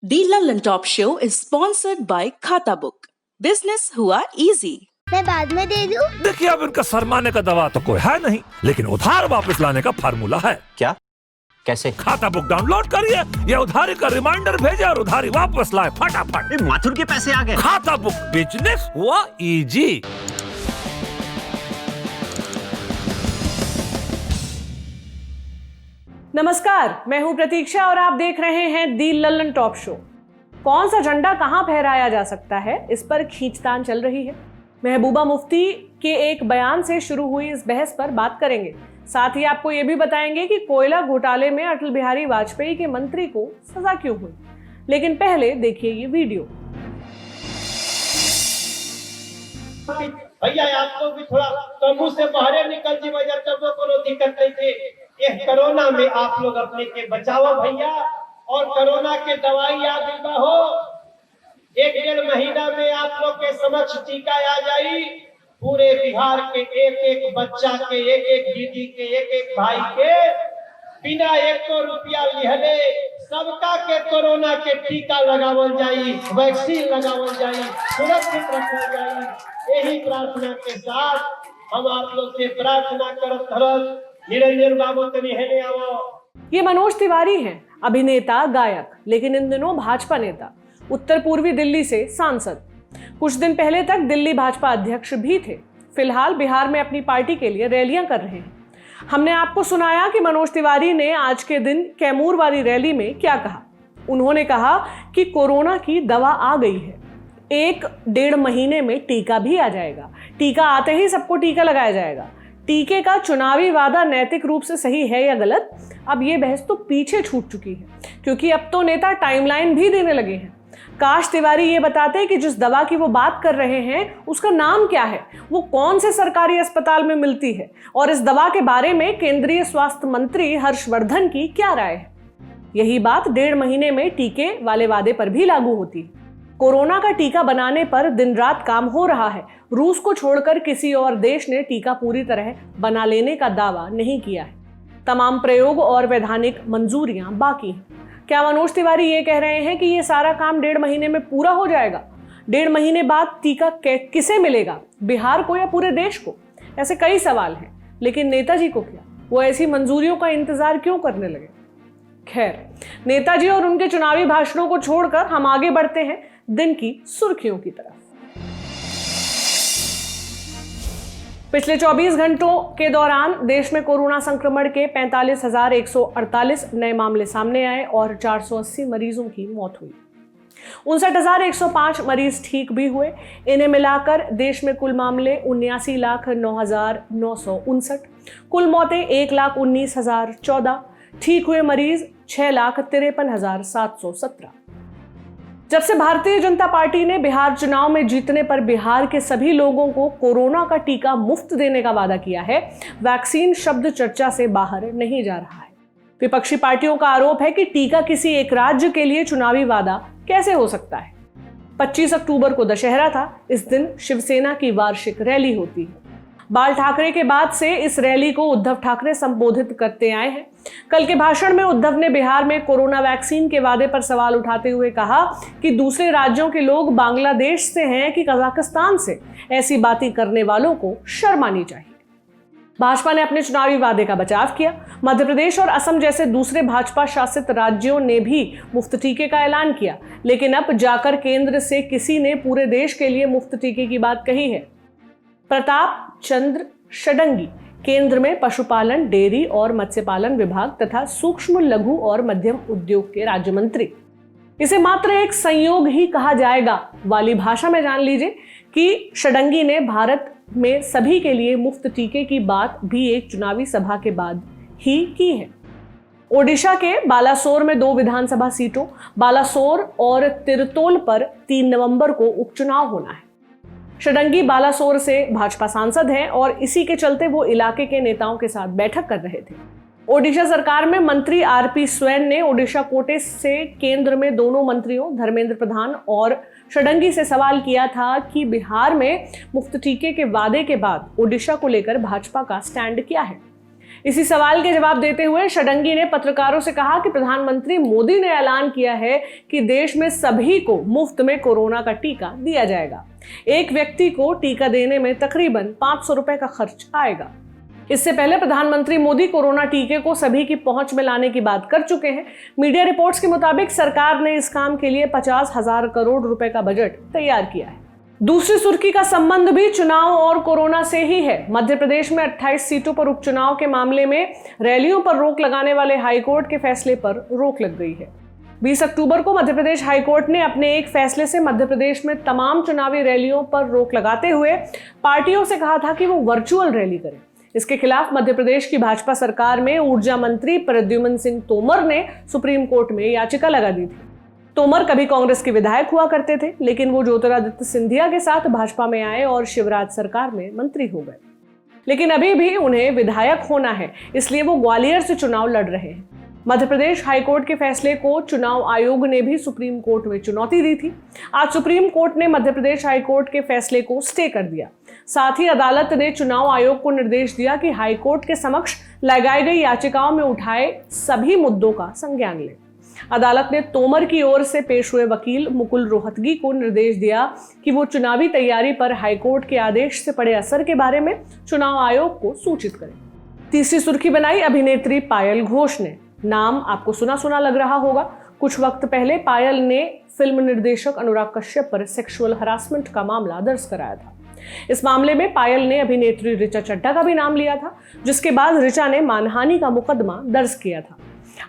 The London Top Show is sponsored by खाता book. Business हुआ easy. मैं बाद में दे दूं? देखिए, अब इनका शर्माने का दवा तो कोई है नहीं, लेकिन उधार वापस लाने का फार्मूला है। क्या? कैसे? खाता बुक डाउनलोड करिए, ये उधारी का रिमाइंडर भेजे और उधारी वापस लाए फटाफट। माथुर के पैसे आ गए। खाता बुक, बिजनेस हुआ इजी। नमस्कार, मैं हूं प्रतीक्षा और आप देख रहे हैं दी लल्लन टॉप शो। कौन सा झंडा कहां फहराया जा सकता है, इस पर खींचतान चल रही है। महबूबा मुफ्ती के एक बयान से शुरू हुई इस बहस पर बात करेंगे। साथ ही आपको ये भी बताएंगे कि कोयला घोटाले में अटल बिहारी वाजपेयी के मंत्री को सजा क्यों हुई। लेकिन पहले देखिए ये वीडियो। भैया आप लोग भी थोड़ा तंबू से बाहर निकल जी भैया, तब कोनो दिक्कत नहीं थे। ये कोरोना में आप लोग अपने के बचाओ भैया, और कोरोना के दवाई आ गई हो। 1-1.5 महीना में आप लोग के समक्ष टीका आ जाई। पूरे बिहार के एक बच्चा के, एक दीदी के, एक भाई के बिना 1 रुपया लिहले सबका के कोरोना के टीका लगावल जाई, वैक्सीन लगावल जाई, सुरक्षित रखल जाई। यही प्रार्थना के साथ हम आप लोग से प्रार्थना करत निरंजन बाबू तनी हेले आओ। ये मनोज तिवारी हैं, अभिनेता गायक, लेकिन इन दिनों भाजपा नेता, उत्तर पूर्वी दिल्ली से सांसद। कुछ दिन पहले तक दिल्ली भाजपा अध्यक्ष भी थे। फिलहाल बिहार में अपनी पार्टी के लिए रैलियां कर रहे हैं। हमने आपको सुनाया कि मनोज तिवारी ने आज के दिन कैमूर वाली रैली में क्या कहा। उन्होंने कहा कि कोरोना की दवा आ गई है, 1-1.5 महीने में टीका भी आ जाएगा, टीका आते ही सबको टीका लगाया जाएगा। टीके का चुनावी वादा नैतिक रूप से सही है या गलत, अब ये बहस तो पीछे छूट चुकी है, क्योंकि अब तो नेता टाइमलाइन भी देने लगे हैं। काश तिवारी ये बताते कि जिस दवा की वो बात कर रहे हैं उसका नाम क्या है, वो कौन से सरकारी अस्पताल में मिलती है, और इस दवा के बारे में केंद्रीय स्वास्थ्य मंत्री हर्षवर्धन की क्या राय है। यही बात 1.5 महीने में टीके वाले वादे पर भी लागू होती है। कोरोना का टीका बनाने पर दिन रात काम हो रहा है। रूस को छोड़कर किसी और देश ने टीका पूरी तरह बना लेने का दावा नहीं किया है। तमाम प्रयोग और वैधानिक मंजूरियां बाकी हैं। क्या मनोज तिवारी ये कह रहे हैं कि ये सारा काम 1.5 महीने में पूरा हो जाएगा? 1.5 महीने बाद टीका किसे मिलेगा, बिहार को या पूरे देश को? ऐसे कई सवाल हैं, लेकिन नेताजी को क्या, वो ऐसी मंजूरियों का इंतजार क्यों करने लगे? खैर, नेताजी और उनके चुनावी भाषणों को छोड़कर हम आगे बढ़ते हैं दिन की सुर्खियों की तरफ। पिछले 24 घंटों के दौरान देश में कोरोना संक्रमण के 45,148 नए मामले सामने आए और 480 मरीजों की मौत हुई। 59,105 मरीज ठीक भी हुए। इन्हें मिलाकर देश में कुल मामले 79,09,959, कुल मौतें 1,19,014, ठीक हुए मरीज 6,53,717। जब से भारतीय जनता पार्टी ने बिहार चुनाव में जीतने पर बिहार के सभी लोगों को कोरोना का टीका मुफ्त देने का वादा किया है, वैक्सीन शब्द चर्चा से बाहर नहीं जा रहा है। विपक्षी पार्टियों का आरोप है कि टीका किसी एक राज्य के लिए चुनावी वादा कैसे हो सकता है। 25 अक्टूबर को दशहरा था। इस दिन शिवसेना की वार्षिक रैली होती है। बाल ठाकरे के बाद से इस रैली को उद्धव ठाकरे संबोधित करते आए हैं। कल के भाषण में उद्धव ने बिहार में कोरोना वैक्सीन के वादे पर सवाल उठाते हुए कहा कि दूसरे राज्यों के लोग बांग्लादेश से हैं कि कजाकिस्तान से, ऐसी बातें करने वालों को शर्म आनी चाहिए। भाजपा ने अपने चुनावी वादे का बचाव किया। मध्य प्रदेश और असम जैसे दूसरे भाजपा शासित राज्यों ने भी मुफ्त टीके का ऐलान किया, लेकिन अब जाकर केंद्र से किसी ने पूरे देश के लिए मुफ्त टीके की बात कही है। प्रताप चंद्र षडंगी केंद्र में पशुपालन, डेयरी और मत्स्य पालन विभाग तथा सूक्ष्म, लघु और मध्यम उद्योग के राज्य मंत्री। इसे मात्र एक संयोग ही कहा जाएगा वाली भाषा में जान लीजिए कि षडंगी ने भारत में सभी के लिए मुफ्त टीके की बात भी एक चुनावी सभा के बाद ही की है। ओडिशा के बालासोर में 2 विधानसभा सीटों, बालासोर और तिरतोल पर 3 नवंबर को उपचुनाव होना है। षडंगी बालासोर से भाजपा सांसद हैं और इसी के चलते वो इलाके के नेताओं के साथ बैठक कर रहे थे। ओडिशा सरकार में मंत्री आरपी स्वैन ने ओडिशा कोटे से केंद्र में दोनों मंत्रियों धर्मेंद्र प्रधान और षडंगी से सवाल किया था कि बिहार में मुफ्त टीके के वादे के बाद ओडिशा को लेकर भाजपा का स्टैंड क्या है। इसी सवाल के जवाब देते हुए षडंगी ने पत्रकारों से कहा कि प्रधानमंत्री मोदी ने ऐलान किया है कि देश में सभी को मुफ्त में कोरोना का टीका दिया जाएगा। एक व्यक्ति को टीका देने में तकरीबन 500 रुपए का खर्च आएगा। इससे पहले प्रधानमंत्री मोदी कोरोना टीके को सभी की पहुंच में लाने की बात कर चुके हैं। मीडिया रिपोर्ट्स के मुताबिक सरकार ने इस काम के लिए 50,000 करोड़ रुपए का बजट तैयार किया है। दूसरी सुर्खी का संबंध भी चुनाव और कोरोना से ही है। मध्य प्रदेश में 28 सीटों पर उपचुनाव के मामले में रैलियों पर रोक लगाने वाले हाईकोर्ट के फैसले पर रोक लग गई है। 20 अक्टूबर को मध्य प्रदेश हाईकोर्ट ने अपने एक फैसले से मध्य प्रदेश में तमाम चुनावी रैलियों पर रोक लगाते हुए पार्टियों से कहा था कि वो वर्चुअल रैली करें। इसके खिलाफ मध्य प्रदेश की भाजपा सरकार में ऊर्जा मंत्री प्रद्युम्न सिंह तोमर ने सुप्रीम कोर्ट में याचिका लगा दी थी। तोमर कभी कांग्रेस के विधायक हुआ करते थे, लेकिन वो ज्योतिरादित्य सिंधिया के साथ भाजपा में आए और शिवराज सरकार में मंत्री हो गए। लेकिन अभी भी उन्हें विधायक होना है, इसलिए वो ग्वालियर से चुनाव लड़ रहे हैं। मध्य प्रदेश हाईकोर्ट के फैसले को चुनाव आयोग ने भी सुप्रीम कोर्ट में चुनौती दी थी। आज सुप्रीम कोर्ट ने मध्य प्रदेश हाईकोर्ट के फैसले को स्टे कर दिया। साथ ही अदालत ने चुनाव आयोग को निर्देश दिया कि हाईकोर्ट के समक्ष लगाई गई याचिकाओं में उठाए सभी मुद्दों का संज्ञान ले। अदालत ने तोमर की ओर से पेश हुए वकील मुकुल रोहतगी को निर्देश दिया कि वो चुनावी तैयारी पर हाईकोर्ट के आदेश से पड़े असर के बारे में चुनाव आयोग को सूचित करें। तीसरी सुर्खी बनाई अभिनेत्री पायल घोष ने। नाम आपको सुना सुना लग रहा होगा। कुछ वक्त पहले पायल ने फिल्म निर्देशक अनुराग कश्यप पर सेक्सुअल हरासमेंट का मामला दर्ज कराया था। इस मामले में पायल ने अभिनेत्री ऋचा चड्ढा का भी नाम लिया था, जिसके बाद ऋचा ने मानहानि का मुकदमा दर्ज किया था।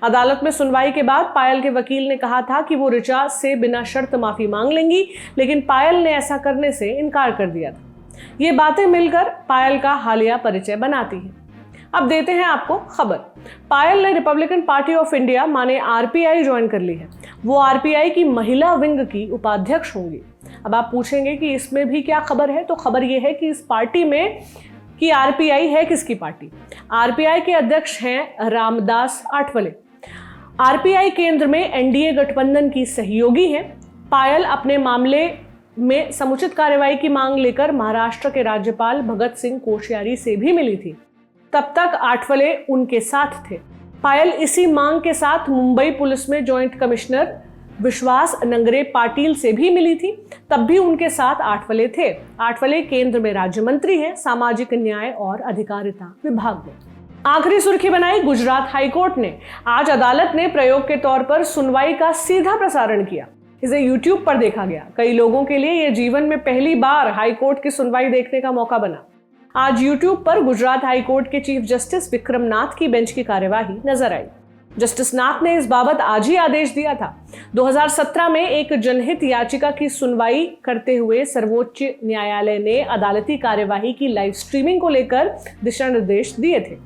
अदालत में सुनवाई के बाद पायल के वकील ने कहा था कि वो ऋचा से बिना शर्त माफी मांग लेंगी, लेकिन पायल ने ऐसा करने से इनकार कर दिया था। ये बातें मिलकर पायल का हालिया परिचय बनाती हैं। अब देते हैं आपको खबर। पायल ने रिपब्लिकन पार्टी ऑफ इंडिया माने आरपीआई ज्वाइन कर ली है। वो आरपीआई की महिला विंग की उपाध्यक्ष होंगी। अब आप पूछेंगे कि इसमें भी क्या खबर है, तो खबर ये है कि इस पार्टी में कि आरपीआई है किसकी पार्टी। आरपीआई के अध्यक्ष हैं रामदास आठवले। आरपीआई केंद्र में एनडीए गठबंधन की सहयोगी है। पायल अपने मामले में समुचित कार्रवाई की मांग लेकर महाराष्ट्र के राज्यपाल भगत सिंह कोश्यारी से भी मिली थी। तब तक आठवले उनके साथ थे। पायल इसी मांग के साथ मुंबई पुलिस में जॉइंट कमिश्नर विश्वास नंगरे पाटिल से भी मिली थी। तब भी उनके साथ आठवले थे। आठवले केंद्र में राज्य मंत्री हैं सामाजिक न्याय और अधिकारिता विभाग में। आखिरी सुर्खी बनाई गुजरात हाईकोर्ट ने। आज अदालत ने प्रयोग के तौर पर सुनवाई का सीधा प्रसारण किया। इसे यूट्यूब पर देखा गया। कई लोगों के लिए यह जीवन में पहली बार हाईकोर्ट की सुनवाई देखने का मौका बना। आज यूट्यूब पर गुजरात हाईकोर्ट के चीफ जस्टिस विक्रम नाथ की बेंच की कार्यवाही नजर आई। जस्टिस नाथ ने इस बाबत आज ही आदेश दिया था। 2017 में एक जनहित याचिका की सुनवाई करते हुए सर्वोच्च न्यायालय ने अदालती कार्यवाही की लाइव स्ट्रीमिंग को लेकर दिशा निर्देश दिए थे।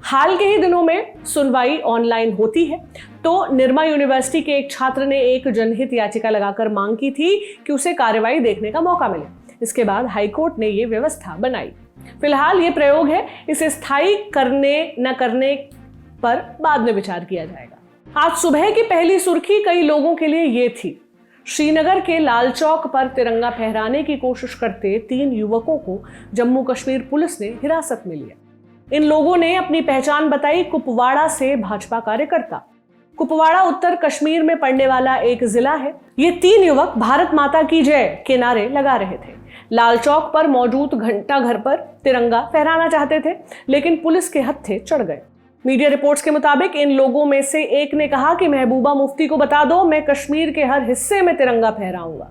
हाल के ही दिनों में सुनवाई ऑनलाइन होती है, तो निर्मा यूनिवर्सिटी के एक छात्र ने एक जनहित याचिका लगाकर मांग की थी कि उसे कार्यवाही देखने का मौका मिले। इसके बाद हाईकोर्ट ने ये व्यवस्था बनाई। फिलहाल ये प्रयोग है, इसे स्थायी करने न करने पर बाद में विचार किया जाएगा। आज सुबह की पहली सुर्खी कई लोगों के लिए ये थी। श्रीनगर के लाल चौक पर तिरंगा फहराने की कोशिश करते 3 युवकों को जम्मू कश्मीर पुलिस ने हिरासत में लिया। इन लोगों ने अपनी पहचान बताई कुपवाड़ा से भाजपा कार्यकर्ता। कुपवाड़ा उत्तर कश्मीर में पड़ने वाला एक जिला है। ये 3 युवक भारत माता की जय के नारे लगा रहे थे। लाल चौक पर मौजूद घंटा घर पर तिरंगा फहराना चाहते थे, लेकिन पुलिस के हत्थे चढ़ गए। मीडिया रिपोर्ट्स के मुताबिक इन लोगों में से एक ने कहा कि महबूबा मुफ्ती को बता दो, मैं कश्मीर के हर हिस्से में तिरंगा फहराऊंगा।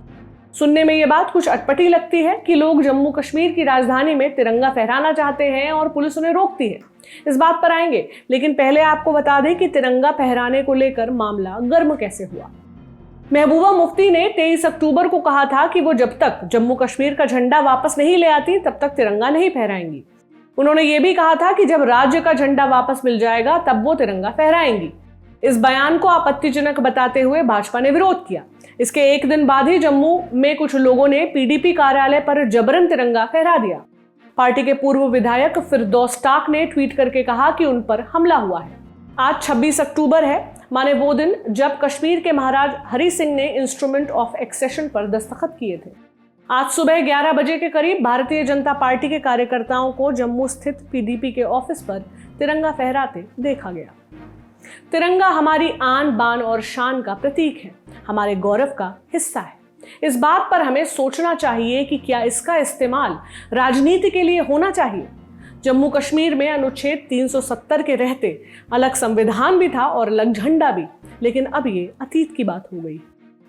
सुनने में यह बात कुछ अटपटी लगती है कि लोग जम्मू कश्मीर की राजधानी में तिरंगा फहराना चाहते हैं और पुलिस उन्हें रोकती है। इस बात पर आएंगे, लेकिन पहले आपको बता दें कि तिरंगा फहराने को लेकर मामला गर्म कैसे हुआ। महबूबा मुफ्ती ने 23 अक्टूबर को कहा था कि वो जब तक जम्मू कश्मीर का झंडा वापस नहीं ले आती तब तक तिरंगा नहीं फहराएंगी। उन्होंने ये भी कहा था कि जब राज्य का झंडा वापस मिल जाएगा तब वो तिरंगा फहराएंगी। इस बयान को आपत्तिजनक बताते हुए भाजपा ने विरोध किया। इसके एक दिन बाद ही जम्मू में कुछ लोगों ने पीडीपी कार्यालय पर जबरन तिरंगा फहरा दिया। पार्टी के पूर्व विधायक फिरदौस टाक ने ट्वीट करके कहा कि उन पर हमला हुआ है। आज 26 अक्टूबर है, माने वो दिन जब कश्मीर के महाराज हरि सिंह ने इंस्ट्रूमेंट ऑफ एक्सेशन पर दस्तखत किए थे। आज सुबह 11 बजे के करीब भारतीय जनता पार्टी के कार्यकर्ताओं को जम्मू स्थित पीडीपी के ऑफिस पर तिरंगा फहराते देखा गया। तिरंगा हमारी आन बान और शान का प्रतीक है, हमारे गौरव का हिस्सा है। इस बात पर हमें सोचना चाहिए कि क्या इसका इस्तेमाल राजनीति के लिए होना चाहिए। जम्मू कश्मीर में अनुच्छेद 370 के रहते अलग संविधान भी था और अलग झंडा भी, लेकिन अब ये अतीत की बात हो गई।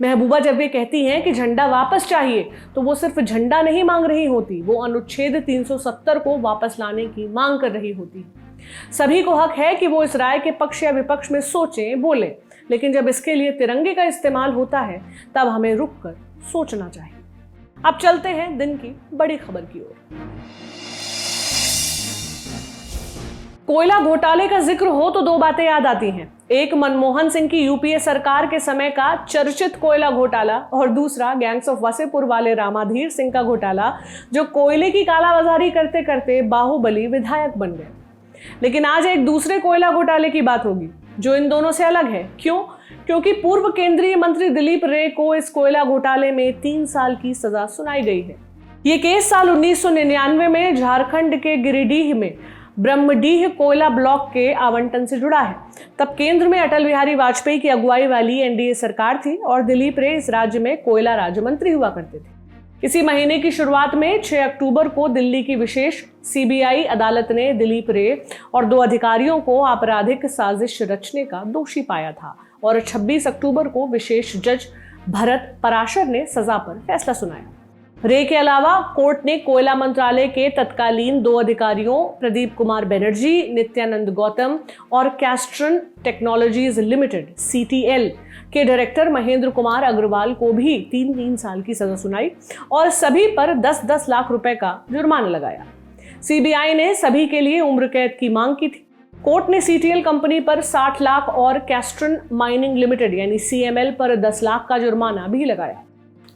महबूबा जब वे कहती हैं कि झंडा वापस चाहिए तो वो सिर्फ झंडा नहीं मांग रही होती, वो अनुच्छेद 370 को वापस लाने की मांग कर रही होती। सभी को हक है कि वो इस राय के पक्ष या विपक्ष में सोचें, बोलें, लेकिन जब इसके लिए तिरंगे का इस्तेमाल होता है तब हमें रुककर सोचना चाहिए। अब चलते हैं दिन की बड़ी खबर की ओर। कोयला घोटाले का जिक्र हो तो दो बातें याद आती हैं। एक मनमोहन सिंह की यूपीए सरकार के समय का चर्चित कोयला घोटाला और दूसरा गैंग्स ऑफ वसेपुर वाले रामाधीर सिंह का घोटाला, जो कोयले की कालाबाजारी करते करते बाहुबली विधायक बन गए। लेकिन आज एक दूसरे कोयला घोटाले की बात होगी जो इन दोनों से अलग है। क्यों? क्योंकि पूर्व केंद्रीय मंत्री दिलीप रे को इस कोयला घोटाले में 3 साल की सजा सुनाई गई है। ये केस साल 1999 में झारखंड के गिरिडीह में ब्रह्मडीह कोयला ब्लॉक के आवंटन से जुड़ा है। तब केंद्र में अटल बिहारी वाजपेयी की अगुवाई वाली एनडीए सरकार थी और दिलीप रे इस राज्य में कोयला राज्य मंत्री हुआ करते थे। इसी महीने की शुरुआत में 6 अक्टूबर को दिल्ली की विशेष सीबीआई अदालत ने दिलीप रे और 2 अधिकारियों को आपराधिक साजिश रचने का दोषी पाया था और 26 अक्टूबर को विशेष जज भरत पराशर ने सजा पर फैसला सुनाया। रे के अलावा कोर्ट ने कोयला मंत्रालय के तत्कालीन 2 अधिकारियों प्रदीप कुमार बनर्जी, नित्यानंद गौतम और कैस्ट्रन टेक्नोलॉजीज लिमिटेड (CTL) के डायरेक्टर महेंद्र कुमार अग्रवाल को भी 3 साल की सजा सुनाई और सभी पर 10-10 लाख रुपए का जुर्माना लगाया। सीबीआई ने सभी के लिए उम्र कैद की मांग की थी। कोर्ट ने CTL कंपनी पर 60 लाख और कैस्ट्रन माइनिंग लिमिटेड यानी CML पर 10 लाख का जुर्माना भी लगाया।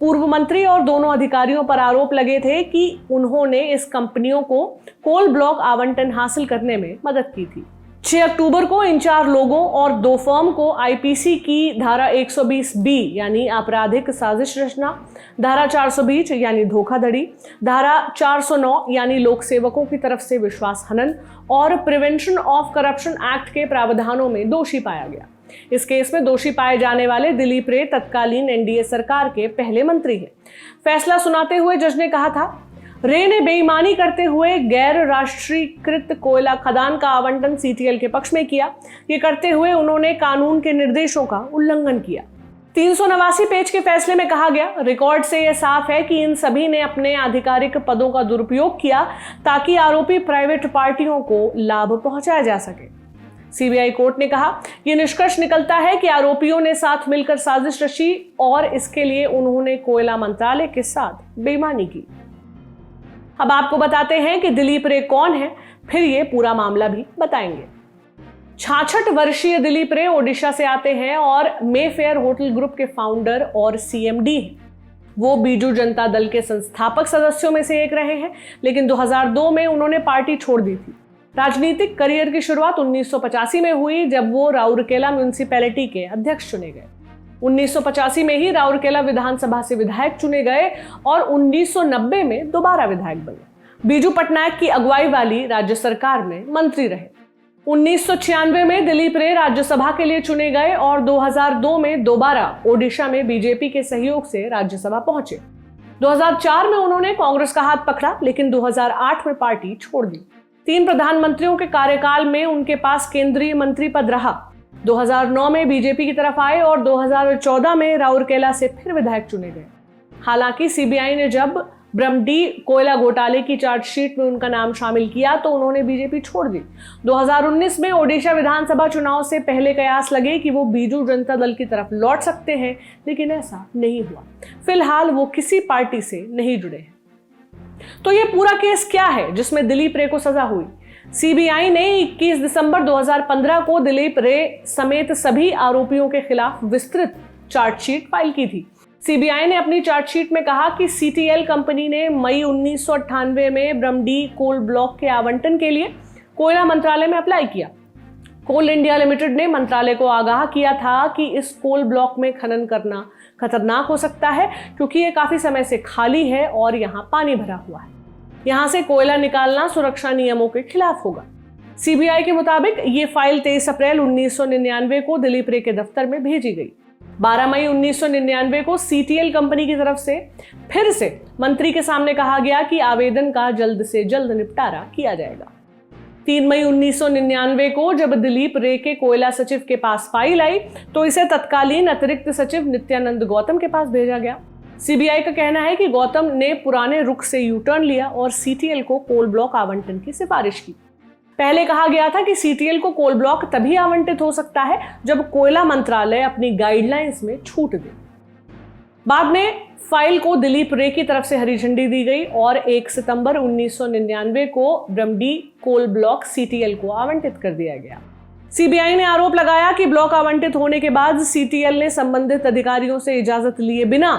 पूर्व मंत्री और दोनों अधिकारियों पर आरोप लगे थे कि उन्होंने इस कंपनियों को कोल ब्लॉक आवंटन हासिल करने में मदद की थी। 6 अक्टूबर को इन 4 लोगों और 2 फर्म को आईपीसी की धारा 120B यानी आपराधिक साजिश रचना, धारा 420 यानी धोखाधड़ी, धारा 409 यानी लोक सेवकों की तरफ से विश्वास हनन और प्रिवेंशन ऑफ करप्शन एक्ट के प्रावधानों में दोषी पाया गया। इस केस में दोषी पाए जाने वाले दिलीप रे तत्कालीन एनडीए सरकार के पहले मंत्री हैं। फैसला सुनाते हुए जज ने कहा था, रे ने बेईमानी करते हुए गैर राष्ट्रीयकृत कोयला खदान का आवंटन CTL के पक्ष में किया। ये करते हुए उन्होंने कानून के निर्देशों का उल्लंघन किया। 389 पेज के फैसले में कहा गया, रिकॉर्ड से यह साफ है कि इन सभी ने अपने आधिकारिक पदों का दुरुपयोग किया ताकि आरोपी प्राइवेट पार्टियों को लाभ पहुंचाया जा सके। सीबीआई कोर्ट ने कहा, यह निष्कर्ष निकलता है कि आरोपियों ने साथ मिलकर साजिश रची और इसके लिए उन्होंने कोयला मंत्रालय के साथ बेईमानी की। अब आपको बताते हैं कि दिलीप रे कौन है, फिर ये पूरा मामला भी बताएंगे। 66 वर्षीय दिलीप रे ओडिशा से आते हैं और मेफेयर होटल ग्रुप के फाउंडर और CMD हैं। वो बीजू जनता दल के संस्थापक सदस्यों में से एक रहे हैं, लेकिन 2002 में उन्होंने पार्टी छोड़ दी थी। राजनीतिक करियर की शुरुआत 1985 में हुई जब वो राउरकेला म्यूनिसिपैलिटी के अध्यक्ष चुने गए। 1985 में ही राउरकेला विधानसभा से विधायक चुने गए और 1990 में दोबारा विधायक बने। बीजू पटनायक की अगुवाई वाली राज्य सरकार में मंत्री रहे। 1996 में दिलीप रे राज्यसभा के लिए चुने गए और 2002 में दोबारा ओडिशा में बीजेपी के सहयोग से राज्यसभा पहुंचे। 2004 में उन्होंने कांग्रेस का हाथ पकड़ा, लेकिन 2008 में पार्टी छोड़ दी। 3 प्रधानमंत्रियों के कार्यकाल में उनके पास केंद्रीय मंत्री पद रहा। 2009 में बीजेपी की तरफ आए और 2014 में राउरकेला से फिर विधायक चुने गए। हालांकि सीबीआई ने जब ब्रह्मडीह कोयला घोटाले की चार्जशीट में उनका नाम शामिल किया तो उन्होंने बीजेपी छोड़ दी। 2019 में ओडिशा विधानसभा चुनाव से पहले कयास लगे कि वो बीजू जनता दल की तरफ लौट सकते हैं, लेकिन ऐसा नहीं हुआ। फिलहाल वो किसी पार्टी से नहीं जुड़े हैं। तो ये पूरा केस क्या है जिसमें दिलीप रे को सजा हुई? सीबीआई ने 21 दिसंबर 2015 को दिलीप रे समेत सभी आरोपियों के खिलाफ विस्तृत चार्जशीट फाइल की थी। सीबीआई ने अपनी चार्जशीट में कहा कि CTL कंपनी ने मई 1998 में ब्रह्मडीह कोल ब्लॉक के आवंटन के लिए कोयला मंत्रालय में अप्लाई किया। कोल इंडिया लिमिटेड ने मंत्रालय को आगाह किया था कि इस कोल ब्लॉक में खनन करना खतरनाक हो सकता है क्योंकि ये काफी समय से खाली है और यहाँ पानी भरा हुआ है। यहाँ से कोयला निकालना सुरक्षा नियमों के खिलाफ होगा। सीबीआई के मुताबिक ये फाइल 23 अप्रैल 1999 को दिलीप रे के दफ्तर में भेजी गई। 12 मई 1999 को सीटीएल कंपनी की तरफ से फिर से मंत्री के सामने कहा गया कि आवेदन का जल्द से जल्द निपटारा किया जाएगा। 3 मई 1999 को जब दिलीप रे के कोयला सचिव के पास फाइल आई तो इसे तत्कालीन अतिरिक्त सचिव नित्यानंद गौतम के पास भेजा गया। सीबीआई का कहना है कि गौतम ने पुराने रुख से यू टर्न लिया और सीटीएल को कोल ब्लॉक आवंटन की सिफारिश की। पहले कहा गया था कि सीटीएल को कोल ब्लॉक तभी आवंटित हो सकता है जब कोयला मंत्रालय अपनी गाइडलाइंस में छूट दे। बाद में फाइल को दिलीप रे की तरफ से हरी झंडी दी गई और 1 सितंबर 1999 को ब्रह्मडी कोल ब्लॉक सीटीएल को आवंटित कर दिया गया। सीबीआई ने आरोप लगाया कि ब्लॉक आवंटित होने के बाद सीटीएल ने संबंधित अधिकारियों से इजाजत लिए बिना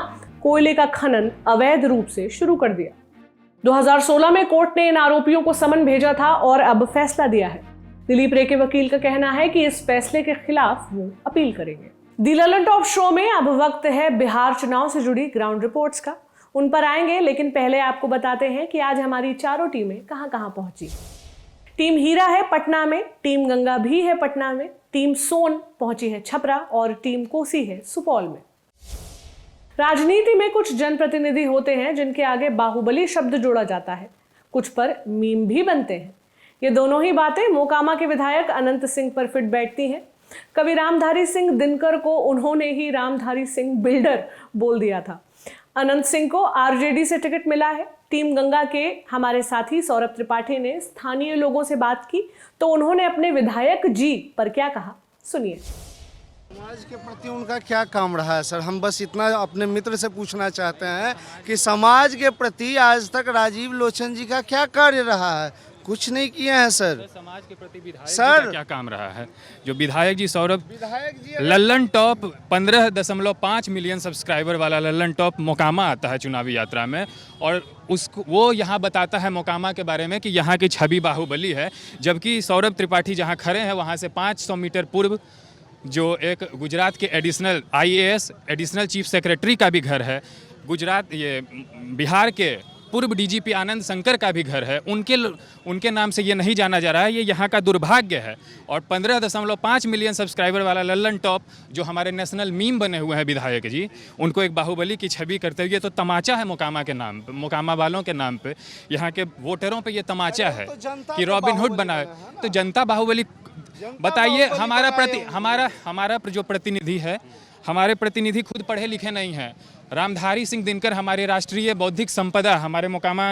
कोयले का खनन अवैध रूप से शुरू कर दिया। 2016 में कोर्ट ने इन आरोपियों को समन भेजा था और अब फैसला दिया है। दिलीप रे के वकील का कहना है कि इस फैसले के खिलाफ वो अपील करेंगे। दी ललन टॉप शो में अब वक्त है बिहार चुनाव से जुड़ी ग्राउंड रिपोर्ट्स का। उन पर आएंगे, लेकिन पहले आपको बताते हैं कि आज हमारी चारों टीमें कहां कहां पहुंची। टीम हीरा है पटना में, टीम गंगा भी है पटना में, टीम सोन पहुंची है छपरा और टीम कोसी है सुपौल में। राजनीति में कुछ जनप्रतिनिधि होते हैं जिनके आगे बाहुबली शब्द जोड़ा जाता है, कुछ पर मीम भी बनते हैं। ये दोनों ही बातें मोकामा के विधायक अनंत सिंह पर फिट बैठती हैं। कवि रामधारी सिंह दिनकर को उन्होंने ही रामधारी सिंह बिल्डर बोल दिया था। अनंत सिंह को आरजेडी से टिकट मिला है। टीम गंगा के हमारे साथी सौरभ त्रिपाठी ने स्थानीय लोगों से बात की तो उन्होंने अपने विधायक जी पर क्या कहा, सुनिए। समाज के प्रति उनका क्या काम रहा है सर? हम बस इतना अपने मित्र से पूछना चाहते हैं कि समाज के प्रति आज तक राजीव लोचन जी का क्या कार्य रहा है? कुछ नहीं किए हैं सर। समाज के प्रति विधायक सर जी का क्या काम रहा है? जो विधायक जी Saurabh ji Lallan top 15.5 million subscriber वाला लल्लन टॉप मोकामा आता है चुनावी यात्रा में और उसको वो यहाँ बताता है मोकामा के बारे में कि यहाँ की छवि बाहुबली है, जबकि सौरभ त्रिपाठी जहाँ खड़े हैं वहाँ से 500 मीटर पूर्व जो एक गुजरात के additional IAS additional chief secretary का भी घर है, गुजरात ये बिहार के पूर्व डीजीपी आनंद शंकर का भी घर है, उनके नाम से ये नहीं जाना जा रहा है। ये यहाँ का दुर्भाग्य है। और 15.5 मिलियन सब्सक्राइबर वाला लल्लन टॉप जो हमारे नेशनल मीम बने हुए हैं विधायक जी, उनको एक बाहुबली की छवि करते हुए तो तमाचा है मोकामा के नाम पे, मोकामा वालों के नाम पे, यहाँ के वोटरों पे ये तमाचा है कि रॉबिन हुड बना। तो जनता बाहुबली बताइए। हमारा जो प्रतिनिधि है, हमारे प्रतिनिधि खुद पढ़े लिखे नहीं हैं। रामधारी सिंह दिनकर हमारे राष्ट्रीय बौद्धिक संपदा, हमारे मोकामा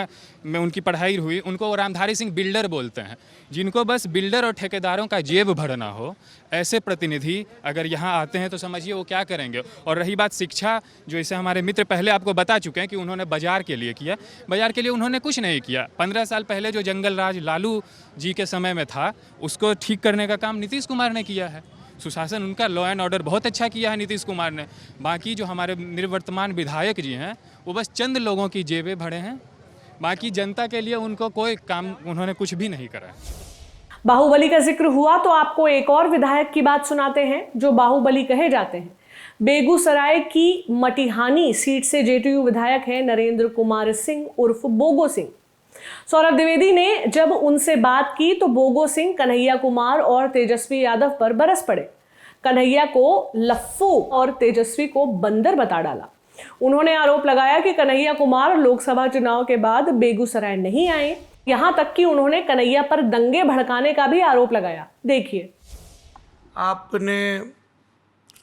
में उनकी पढ़ाई हुई, उनको रामधारी सिंह बिल्डर बोलते हैं। जिनको बस बिल्डर और ठेकेदारों का जेब भरना हो, ऐसे प्रतिनिधि अगर यहाँ आते हैं तो समझिए वो क्या करेंगे। और रही बात शिक्षा, जो इसे हमारे मित्र पहले आपको बता चुके हैं कि उन्होंने बाजार के लिए किया। बाजार के लिए उन्होंने कुछ नहीं किया। 15 साल पहले जो जंगल राज लालू जी के समय में था, उसको ठीक करने का काम नीतीश कुमार ने किया है। सुशासन उनका, लॉ एंड ऑर्डर बहुत अच्छा किया है नीतीश कुमार ने। बाकी जो हमारे निर्वर्तमान विधायक जी हैं वो बस चंद लोगों की जेबें भरे हैं, बाकी जनता के लिए उनको कोई काम उन्होंने कुछ भी नहीं करा। बाहुबली का जिक्र हुआ तो आपको एक और विधायक की बात सुनाते हैं जो बाहुबली कहे जाते हैं। बेगूसराय की मटिहानी सीट से जेटीयू विधायक है नरेंद्र कुमार सिंह उर्फ बोगो सिंह। सौरभ द्विवेदी ने जब उनसे बात की तो बोगो सिंह कन्हैया कुमार और तेजस्वी यादव पर बरस पड़े। कन्हैया को लफ्फू और तेजस्वी को बंदर बता डाला। उन्होंने आरोप लगाया कि कन्हैया कुमार लोकसभा चुनाव के बाद बेगूसराय नहीं आए। यहां तक कि उन्होंने कन्हैया पर दंगे भड़काने का भी आरोप लगाया। देखिए। आपने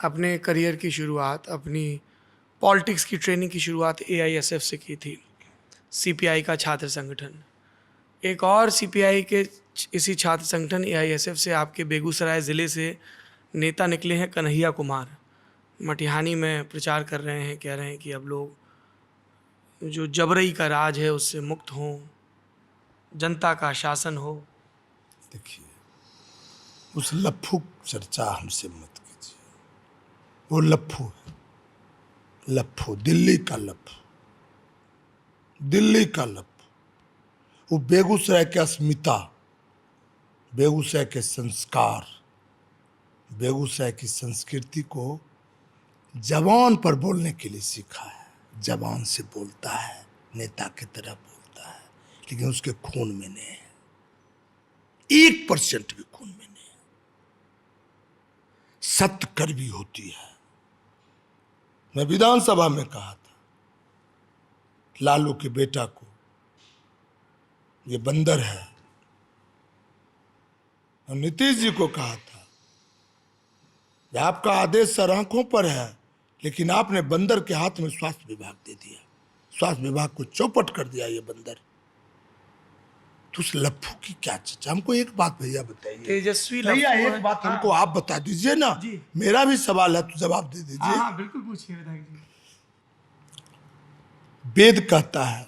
अपने करियर की शुरुआत, अपनी पॉलिटिक्स की ट्रेनिंग की शुरुआत AISF से की थी, CPI का छात्र संगठन। एक और CPI के इसी छात्र संगठन AISF से आपके बेगूसराय ज़िले से नेता निकले हैं कन्हैया कुमार। मटिहानी में प्रचार कर रहे हैं, कह रहे हैं कि अब लोग जो जबरई का राज है उससे मुक्त हों, जनता का शासन हो। देखिए, उस लफ्फू चर्चा हमसे मत कीजिए। वो लफ्फू है, लफ्फू, दिल्ली का लफ्फू, दिल्ली का लफ्फू। वो बेगूसराय की अस्मिता, बेगूसराय के संस्कार, बेगूसराय की संस्कृति को जबान पर बोलने के लिए सीखा है। जबान से बोलता है, नेता की तरह बोलता है, लेकिन उसके खून में नहीं है। 1% भी खून में नहीं है। सत्य कड़वी होती है। मैं विधानसभा में कहा था लालू के बेटा को, ये बंदर है। और नीतीश जी को कहा था कि आपका आदेश सर आंखों पर है, लेकिन आपने बंदर के हाथ में स्वास्थ्य विभाग दे दिया, स्वास्थ्य विभाग को चौपट कर दिया ये बंदर। तो उस लप्पू की क्या चर्चा? हमको एक बात भैया बताइए, तेजस्वी भैया लफ्फू एक है। बात हमको आप बता दीजिए ना, मेरा भी सवाल है तो जवाब दे दीजिए। हाँ बिल्कुल पूछिए विधायक जी। वेद कहता है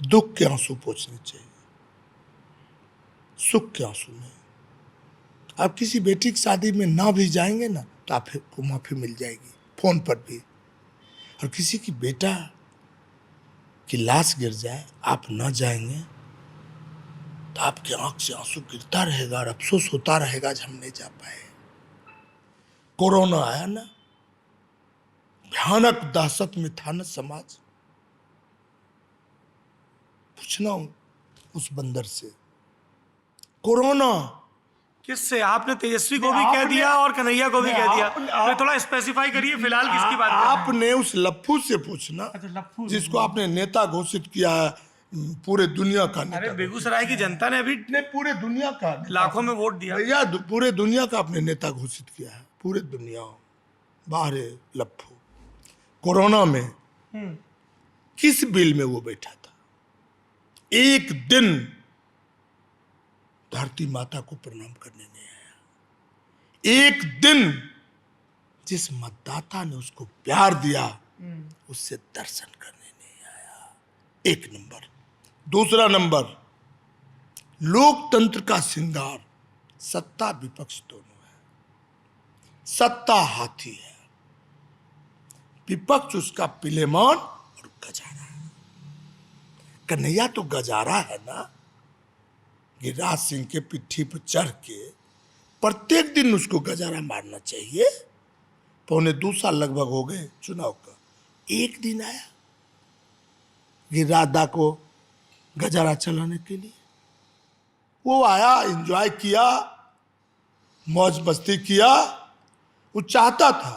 दुख के आंसू पोंछने चाहिए, सुख के आंसू नहीं। आप किसी बेटी की शादी में ना भी जाएंगे ना तो आपको माफी मिल जाएगी फोन पर भी। और किसी की बेटा की लाश गिर जाए, आप ना जाएंगे तो आपके आंख से आंसू गिरता रहेगा और अफसोस होता रहेगा आज हम नहीं जा पाए। कोरोना आया ना, भयानक दहशत में था ना समाज। पूछना उस बंदर से, कोरोना किससे? आपने तेजस्वी को भी कह दिया और कन्हैया को भी कह दिया। मैं थोड़ा स्पेसिफाई करिए फिलहाल किसकी बात कर रहे हैं? आपने उस लप्पू से पूछना, अच्छा, लप्पू जिसको आपने नेता घोषित किया है, पूरे दुनिया का नेता। अरे बेगूसराय की जनता ने अभी ने पूरे दुनिया का लाखों में वोट दिया। भैया पूरे दुनिया का आपने नेता घोषित किया है, पूरे दुनिया। बाहर है लप्पू। कोरोना में किस बिल में वो बैठा था? एक दिन धरती माता को प्रणाम करने नहीं आया। एक दिन जिस मतदाता ने उसको प्यार दिया उससे दर्शन करने नहीं आया। एक नंबर। दूसरा नंबर, लोकतंत्र का श्रृंगार सत्ता विपक्ष दोनों है। सत्ता हाथी है, विपक्ष उसका पिलेमान और गजारा है। कन्हैया तो गजारा है ना, गिरिराज सिंह के पिट्ठी पर चढ़ के प्रत्येक दिन उसको गजारा मारना चाहिए। 1.25 साल लगभग हो गए चुनाव का, एक दिन आया गिरिराज दा को गजारा चलाने के लिए। वो आया, एंजॉय किया, मौज मस्ती किया। वो चाहता था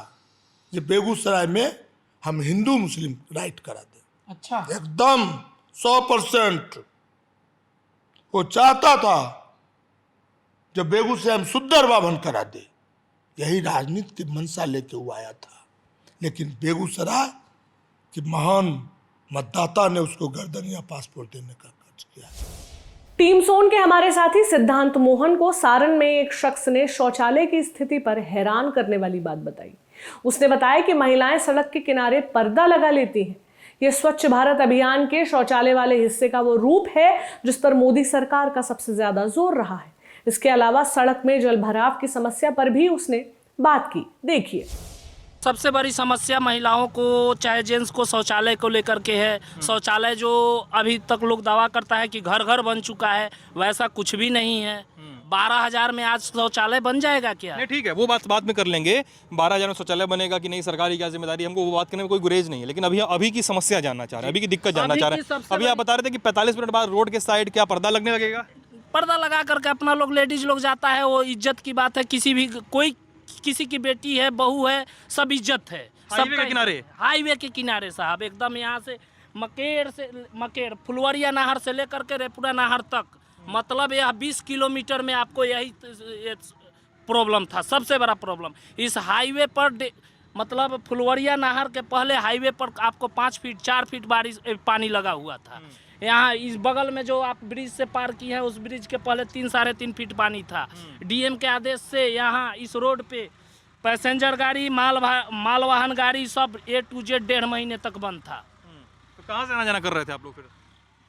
कि बेगूसराय में हम हिंदू मुस्लिम राइट करा दें। अच्छा, एकदम 100% वो चाहता था जब बेगूसराय हम सुंदर भवन करा दे। यही राजनीति की मंशा लेके वो आया था, लेकिन बेगूसराय के महान मतदाता ने उसको गर्दन या पासपोर्ट देने का कार्य किया। टीम सोन के हमारे साथी सिद्धांत मोहन को सारण में एक शख्स ने शौचालय की स्थिति पर हैरान करने वाली बात बताई। उसने बताया कि महिलाएं सड़क के किनारे पर्दा लगा लेती हैं। यह स्वच्छ भारत अभियान के शौचालय वाले हिस्से का वो रूप है जिस पर मोदी सरकार का सबसे ज्यादा जोर रहा है। इसके अलावा सड़क में जलभराव की समस्या पर भी उसने बात की। देखिए, सबसे बड़ी समस्या महिलाओं को चाहे जेंट्स को शौचालय को लेकर के है। शौचालय जो अभी तक लोग दावा करता है कि घर घर बन चुका है, वैसा कुछ भी नहीं है। 12,000 में आज शौचालय बन जाएगा क्या? नहीं, ठीक है, वो बात बाद में कर लेंगे। 12,000 में शौचालय बनेगा कि नहीं, सरकारी क्या जिम्मेदारी, हमको वो बात करने में कोई गुरेज नहीं है। लेकिन अभी की समस्या जानना चाह रहे हैं, अभी की दिक्कत जानना चाह रहे हैं। अभी आप बता रहे थे कि 45 मिनट बाद रोड के साइड क्या पर्दा लगने लगेगा? पर्दा लगा करके अपना लोग लेडीज लोग जाता है, वो इज्जत की बात है। किसी भी कोई किसी की बेटी है, बहू है, सब इज्जत है। हाईवे के किनारे, हाईवे के किनारे साहब, एकदम यहाँ से मकेर फुलवरिया नहर से लेकर के रेपुरा नहर तक, मतलब यह 20 किलोमीटर में आपको यही प्रॉब्लम था। सबसे बड़ा प्रॉब्लम इस हाईवे पर, मतलब फुलवरिया नहर के पहले हाईवे पर आपको 5 फीट 4 फीट बारिश पानी लगा हुआ था। यहाँ इस बगल में जो आप ब्रिज से पार की है, उस ब्रिज के पहले 3 साढ़े 3 फीट पानी था। डीएम के आदेश से यहाँ इस रोड पे पैसेंजर गाड़ी, मालवाहन गाड़ी सब A to Z 1.5 महीने तक बंद था। तो कहाँ से आना जाना कर रहे थे आप लोग फिर?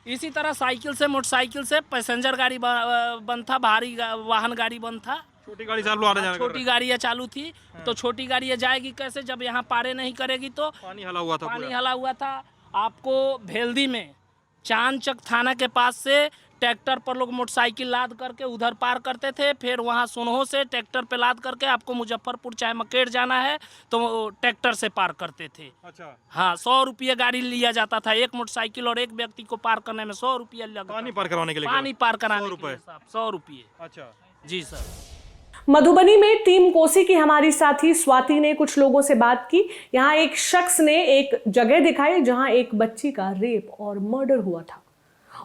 इसी तरह साइकिल से, मोटरसाइकिल से। पैसेंजर गाड़ी बंद था, भारी वाहन गाड़ी बंद था। छोटी गाड़ी चालू आना जाना, छोटी गाड़ियाँ चालू थी। तो छोटी गाड़ियाँ जाएगी कैसे जब यहाँ पारे नहीं करेगी? तो पानी हला हुआ था। आपको भेल्दी में चांदचक थाना के पास से ट्रैक्टर पर लोग मोटरसाइकिल लाद करके उधर पार करते थे, फिर वहाँ सोनहो से ट्रैक्टर पे लाद करके आपको मुजफ्फरपुर चाहे मकेर जाना है तो ट्रैक्टर से पार करते थे। अच्छा। हाँ, 100 रुपये गाड़ी लिया जाता था, एक मोटरसाइकिल और एक व्यक्ति को पार करने में 100 रुपया लगता। पानी पार करवाने के लिए? पानी पार कराने के लिए 100 रुपये। अच्छा जी सर। मधुबनी में टीम कोसी की हमारी साथी स्वाति ने कुछ लोगों से बात की। यहाँ एक शख्स ने एक जगह दिखाई जहाँ एक बच्ची का रेप और मर्डर हुआ था।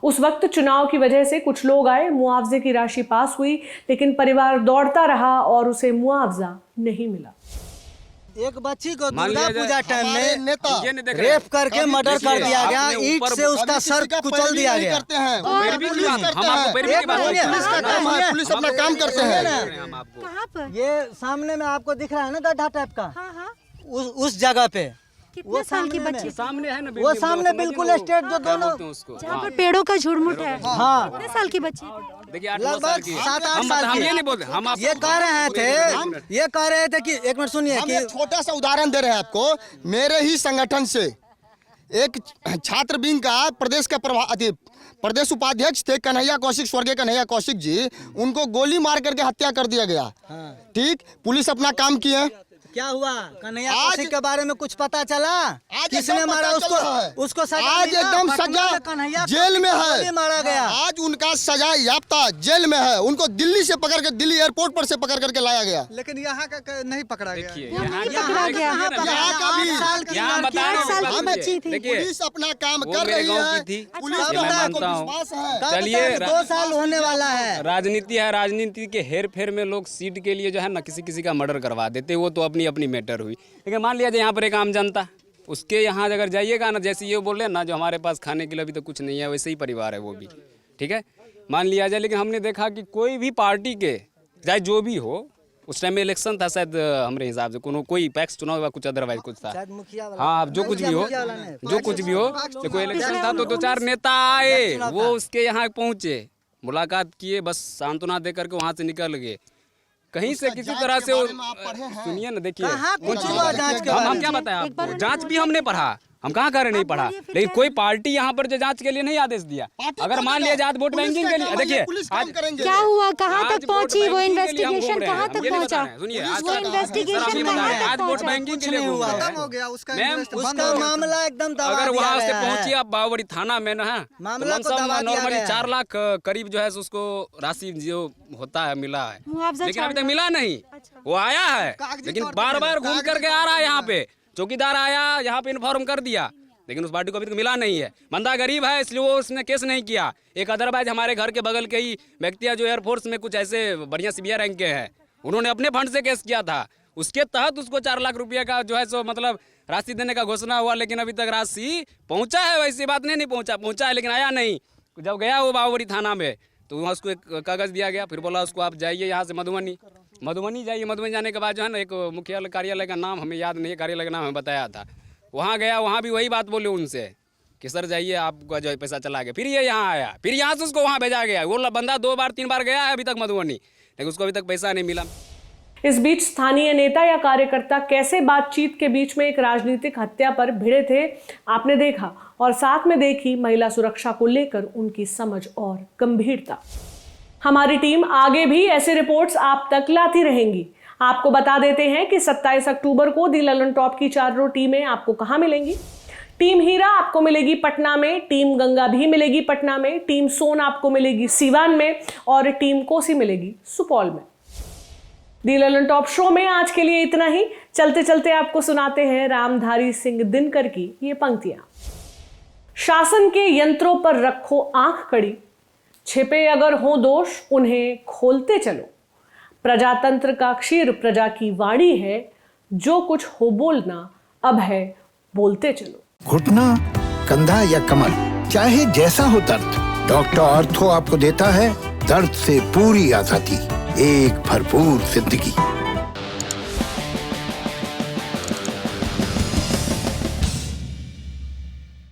उस वक्त चुनाव की वजह से कुछ लोग आए, मुआवजे की राशि पास हुई, लेकिन परिवार दौड़ता रहा और उसे मुआवजा नहीं मिला। एक बच्ची को दुर्गा पूजा टाइम में रेप करके मर्डर कर दिया गया, ईंट से उसका सर कुचल दिया गया। पुलिस अपना काम करते हैं। कहाँ पर? ये सामने में आपको दिख रहा है ना गड्ढा टाइप का, उस जगह पे। कितने साल की बच्ची? सामने है ना, वो सामने बिल्कुल स्ट्रेट जो दोनों जहाँ पर पेड़ों का झुरमुट है। हाँ। कितने साल की बच्ची? लगभग 7-8 साल की। ये कह रहे थे कि एक मिनट सुनिए कि छोटा सा उदाहरण दे रहे हैं आपको। मेरे ही संगठन से एक छात्र विंग का प्रदेश उपाध्यक्ष थे कन्हैया कौशिक, स्वर्गीय कन्हैया कौशिक जी, उनको गोली मार करके हत्या कर दिया गया। ठीक, पुलिस अपना काम किए। क्या हुआ कन्हैया कौशिक के बारे में कुछ पता चला? किसने मारा उसको सजा आज एकदम सजा जेल में है, मारा गया। आज उनका सजा याफ्ता जेल में है। उनको दिल्ली से पकड़ कर, दिल्ली एयरपोर्ट पर से पकड़ करके लाया गया, लेकिन यहाँ का नहीं पकड़ा गया। पुलिस अपना काम कर रही है। पुलिस चलिए 2 साल होने वाला है। राजनीति है, राजनीति के हेर फेर में लोग सीट के लिए जो है ना किसी का मर्डर करवा देते, वो तो अपनी मैटर हुई। लेकिन मान लिया जाए यहाँ पर एक आम जनता, उसके यहाँ अगर जाइएगा ना, जैसे ये बोल रहे हैं ना जो हमारे पास खाने के लिए अभी तो कुछ नहीं है, वैसे ही परिवार है वो भी, ठीक है, मान लिया जाए। लेकिन हमने देखा कि कोई भी पार्टी के चाहे जो भी हो, उस टाइम में इलेक्शन था शायद हमारे हिसाब से कोई पैक्स चुनाव या कुछ अदरवाइज कुछ था। हाँ, जो कुछ भी हो, तो कोई इलेक्शन था तो 2-4 नेता आए, वो उसके यहाँ पहुँचे, मुलाकात किए, बस सांत्वना दे करके वहाँ से निकल गए। कहीं से किसी तरह से सुनिए ना, देखिए हम क्या बताएं आपको, जांच भी हमने पढ़ा, हम कहाँ कर रहे नहीं पढ़ा, लेकिन कोई पार्टी यहाँ पर जो जांच के लिए नहीं आदेश दिया। अगर मान लिया जाए वोट बैंकिंग के लिए, देखिए क्या हुआ, कहाँ तक पहुँची वो इन्वेस्टिगेशन, कहाँ तक पहुँचा? सुनिए, वो इन्वेस्टिगेशन आज वोट बैंकिंग के लिए हुआ मैम, उसका मामला एकदम दबा अगर वहाँ से पहुँची आप बावड़ी थाना में ना, नॉर्मली 4 लाख करीब जो है उसको राशि जो होता है मिला है, लेकिन अभी तक मिला नहीं। वो आया है लेकिन बार घूम करके आ रहा है, यहाँ पे चौकीदार आया, यहाँ पे इन्फॉर्म कर दिया, लेकिन उस पार्टी को अभी तक मिला नहीं है। बंदा गरीब है इसलिए वो उसने केस नहीं किया। एक अदरवाइज हमारे घर के बगल के ही व्यक्ति है जो एयरफोर्स में कुछ ऐसे बढ़िया सीबीआई रैंक के हैं, उन्होंने अपने फंड से केस किया था, उसके तहत उसको 4 लाख रुपये का जो है सो मतलब राशि देने का घोषणा हुआ, लेकिन अभी तक राशि पहुँचा है, वैसी बात नहीं पहुँचा है, लेकिन आया नहीं। जब गया वो बावड़ी थाना में तो वहाँ उसको एक कागज़ दिया गया, फिर बोला उसको आप जाइए यहाँ से मधुबनी जाइए। मधुबनी जाने के बाद जो है ना एक मुख्यालय कार्यालय का नाम हमें याद नहीं है, कार्यालय का नाम हमें बताया था, वहाँ गया, वहाँ भी वही बात बोले उनसे कि सर जाइए आपका जो है पैसा चला गया। फिर ये यहाँ आया, फिर यहाँ से उसको वहाँ भेजा गया। वो बंदा 2-3 बार गया है अभी तक मधुबनी, लेकिन उसको अभी तक पैसा नहीं मिला। इस बीच स्थानीय नेता या कार्यकर्ता कैसे बातचीत के बीच में एक राजनीतिक हत्या पर भिड़े थे, आपने देखा, और साथ में देखी महिला सुरक्षा को लेकर उनकी समझ और गंभीरता। हमारी टीम आगे भी ऐसे रिपोर्ट्स आप तक लाती रहेंगी। आपको बता देते हैं कि 27 अक्टूबर को दी ललन टॉप की 4 टीमें आपको कहां मिलेंगी। टीम हीरा आपको मिलेगी पटना में, टीम गंगा भी मिलेगी पटना में, टीम सोन आपको मिलेगी सीवान में और टीम कोसी मिलेगी सुपौल में। दी ललन टॉप शो में आज के लिए इतना ही। चलते चलते आपको सुनाते हैं रामधारी सिंह दिनकर की ये पंक्तियां। शासन के यंत्रों पर रखो आंख कड़ी, छिपे अगर हो दोष उन्हें खोलते चलो। प्रजातंत्र का क्षीर प्रजा की वाणी है, जो कुछ हो बोलना अब है बोलते चलो। घुटना, कंधा या कमर, चाहे जैसा हो दर्द, डॉक्टर ऑर्थो आपको देता है दर्द से पूरी आजादी, एक भरपूर जिंदगी।